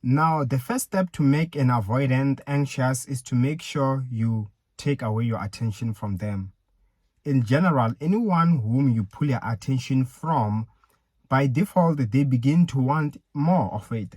Now, the first step to make an avoidant anxious is to make sure you take away your attention from them. In general, anyone whom you pull your attention from, by default, they begin to want more of it.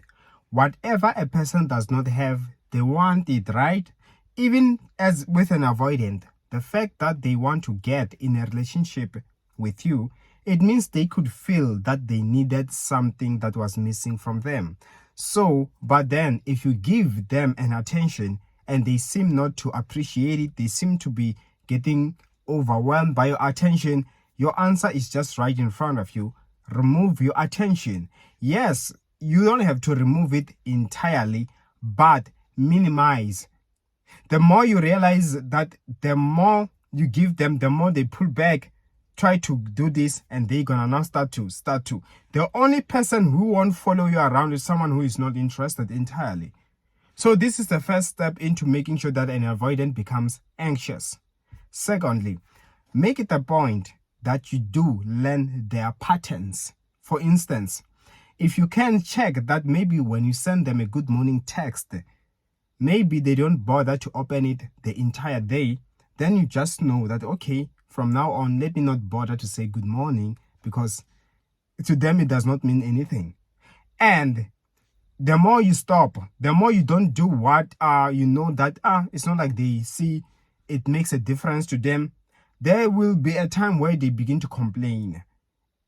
Whatever a person does not have, they want it, right? Even as with an avoidant, the fact that they want to get in a relationship with you, it means they could feel that they needed something that was missing from them. So, but then if you give them an attention and they seem not to appreciate it, they seem to be getting overwhelmed by your attention, your answer is just right in front of you. Remove your attention. Yes, you don't have to remove it entirely, but minimize. The more you realize that the more you give them, the more they pull back, try to do this, and they're gonna now start to. The only person who won't follow you around is someone who is not interested entirely. So this is the first step into making sure that an avoidant becomes anxious. Secondly, make it a point that you do learn their patterns. For instance, if you can check that maybe when you send them a good morning text, maybe they don't bother to open it the entire day, then you just know that, okay, from now on, let me not bother to say good morning, because to them it does not mean anything. And the more you stop, the more you don't do what you know that it's not like they see it makes a difference to them, there will be a time where they begin to complain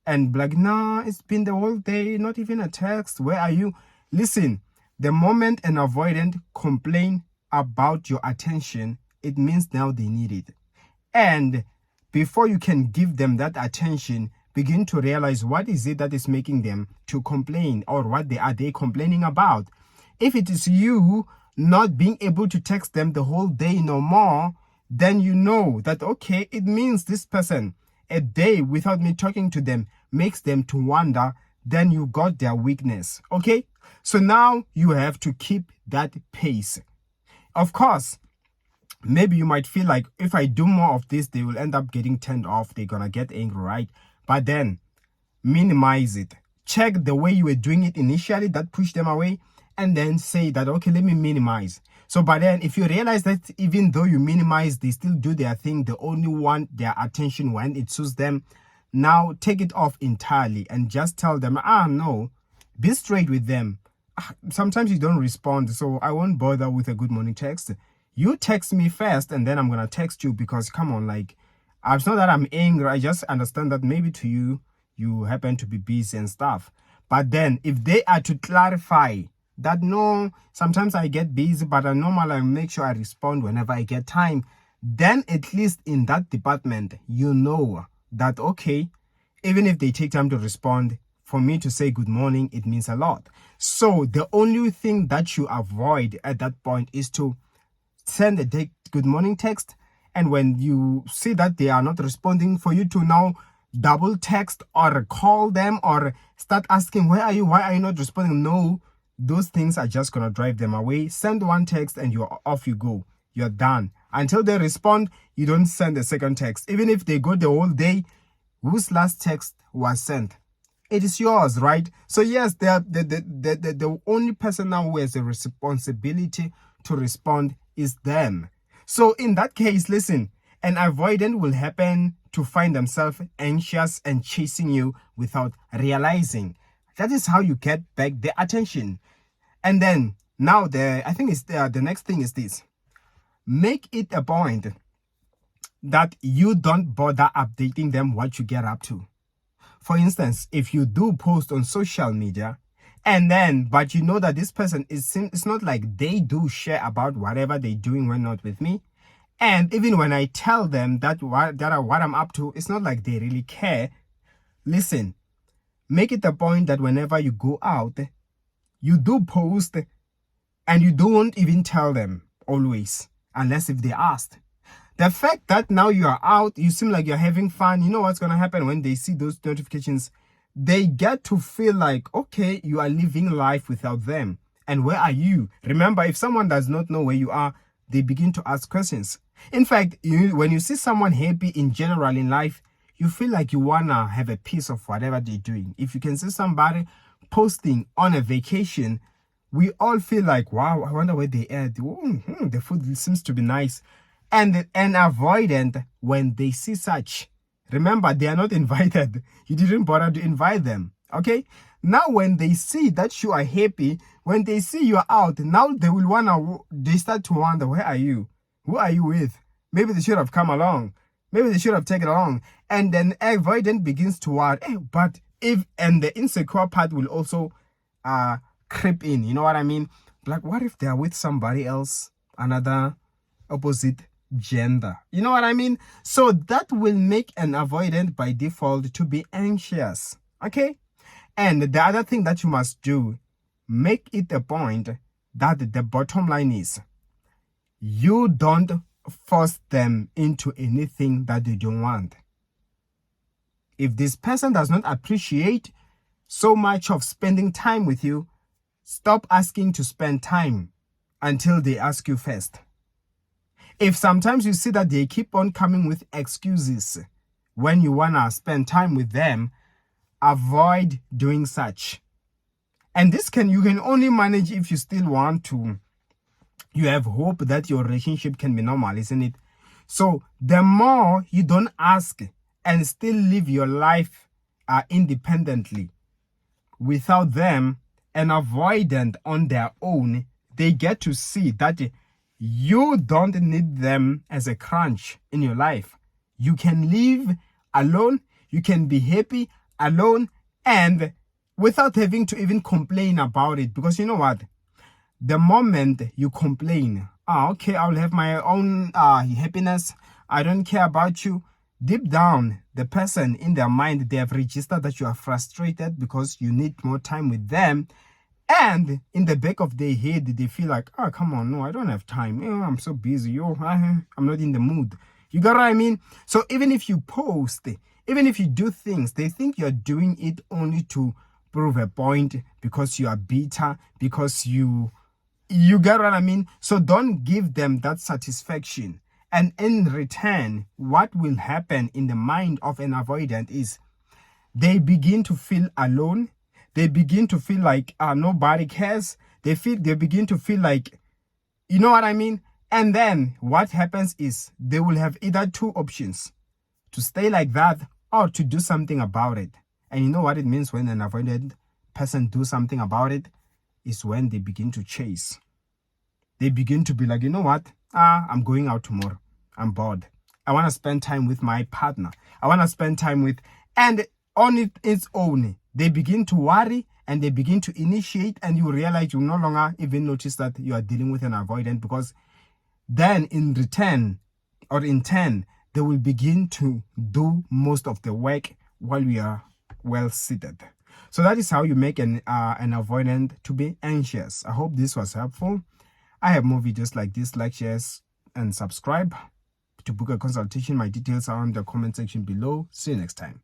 and be like, nah, it's been the whole day, not even a text, where are you? Listen, the moment an avoidant complain about your attention, it means now they need it. And before you can give them that attention, begin to realize what is it that is making them to complain, or what are they complaining about. If it is you not being able to text them the whole day no more, then you know that, okay, it means this person, a day without me talking to them makes them to wonder, then you got their weakness. Okay, so now you have to keep that pace. Of course, maybe you might feel like if I do more of this, they will end up getting turned off, they're gonna get angry, right? But then minimize it. Check the way you were doing it initially that pushed them away, and then say that, okay, let me minimize. So by then, if you realize that even though you minimize, they still do their thing, they only want their attention when it suits them, now take it off entirely and just tell them, no, be straight with them. Sometimes you don't respond, so I won't bother with a good morning text. You text me first, and then I'm gonna text you, because come on, like, it's not that I'm angry, I just understand that maybe to you, you happen to be busy and stuff. But then if they are to clarify that, no, sometimes I get busy, but I normally make sure I respond whenever I get time, then at least in that department, you know that, okay, even if they take time to respond, for me to say good morning, it means a lot. So the only thing that you avoid at that point is to send a good morning text, and when you see that they are not responding, for you to now double text or call them or start asking, where are you, why are you not responding? No, those things are just gonna drive them away. Send one text and you're off you go, you're done. Until they respond, you don't send a second text. Even if they go the whole day, whose last text was sent? It is yours, right? So yes, the only person now who has a responsibility to respond is them. So in that case, listen, an avoidant will happen to find themselves anxious and chasing you without realizing. That is how you get back their attention. And then now I think it's the next thing is this. Make it a point that you don't bother updating them what you get up to. For instance, if you do post on social media, but you know that this person it's not like they do share about whatever they're doing when not with me. And even when I tell them that what I'm up to, it's not like they really care. Listen, make it a point that whenever you go out, you do post, and you don't even tell them always, unless if they asked. The fact that now you are out, you seem like you're having fun, you know what's going to happen when they see those notifications? They get to feel like, okay, you are living life without them. And where are you? Remember, if someone does not know where you are, they begin to ask questions. In fact, when you see someone happy in general in life, you feel like you want to have a piece of whatever they're doing. If you can see somebody posting on a vacation, we all feel like, wow, I wonder where they at. The food seems to be nice. And an avoidant, when they see such, remember, they are not invited. You didn't bother to invite them. Okay? Now, when they see that you are happy, when they see you are out, now they start to wonder, where are you? Who are you with? Maybe they should have come along. Maybe they should have taken along. And then avoidant begins to worry. But and the insecure part will also creep in. You know what I mean? Like, what if they are with somebody else, another opposite gender? You know what I mean? So that will make an avoidant by default to be anxious. Okay? And the other thing that you must do, make it a point that the bottom line is, you don't force them into anything that they don't want. If this person does not appreciate so much of spending time with you, stop asking to spend time until they ask you first. If sometimes you see that they keep on coming with excuses when you want to spend time with them, avoid doing such. And you can only manage if you still want to. You have hope that your relationship can be normal, isn't it? So the more you don't ask and still live your life independently without them, and avoidant on their own, they get to see that you don't need them as a crunch in your life. You can live alone, you can be happy alone, and without having to even complain about it. Because you know what? The moment you complain, okay, I'll have my own happiness, I don't care about you, deep down, the person in their mind, they have registered that you are frustrated because you need more time with them. And in the back of their head, they feel like, oh, come on, no, I don't have time. I'm so busy. I'm not in the mood. You got what I mean? So even if you post, even if you do things, they think you're doing it only to prove a point, because you are bitter, because you get what I mean? So don't give them that satisfaction. And in return, what will happen in the mind of an avoidant is they begin to feel alone. They begin to feel like nobody cares. They begin to feel like, you know what I mean? And then what happens is they will have either two options: to stay like that or to do something about it. And you know what it means when an avoidant person do something about it? Is when they begin to chase. They begin to be like, you know what? I'm going out tomorrow. I'm bored. I want to spend time with my partner. I want to spend time with, and on its own, they begin to worry and they begin to initiate, and you realize you no longer even notice that you are dealing with an avoidant, because then in return or in turn, they will begin to do most of the work while we are well seated. So that is how you make an avoidant to be anxious. I hope this was helpful. I have more videos like this. Like, share, and subscribe. To book a consultation, my details are on the comment section below. See you next time.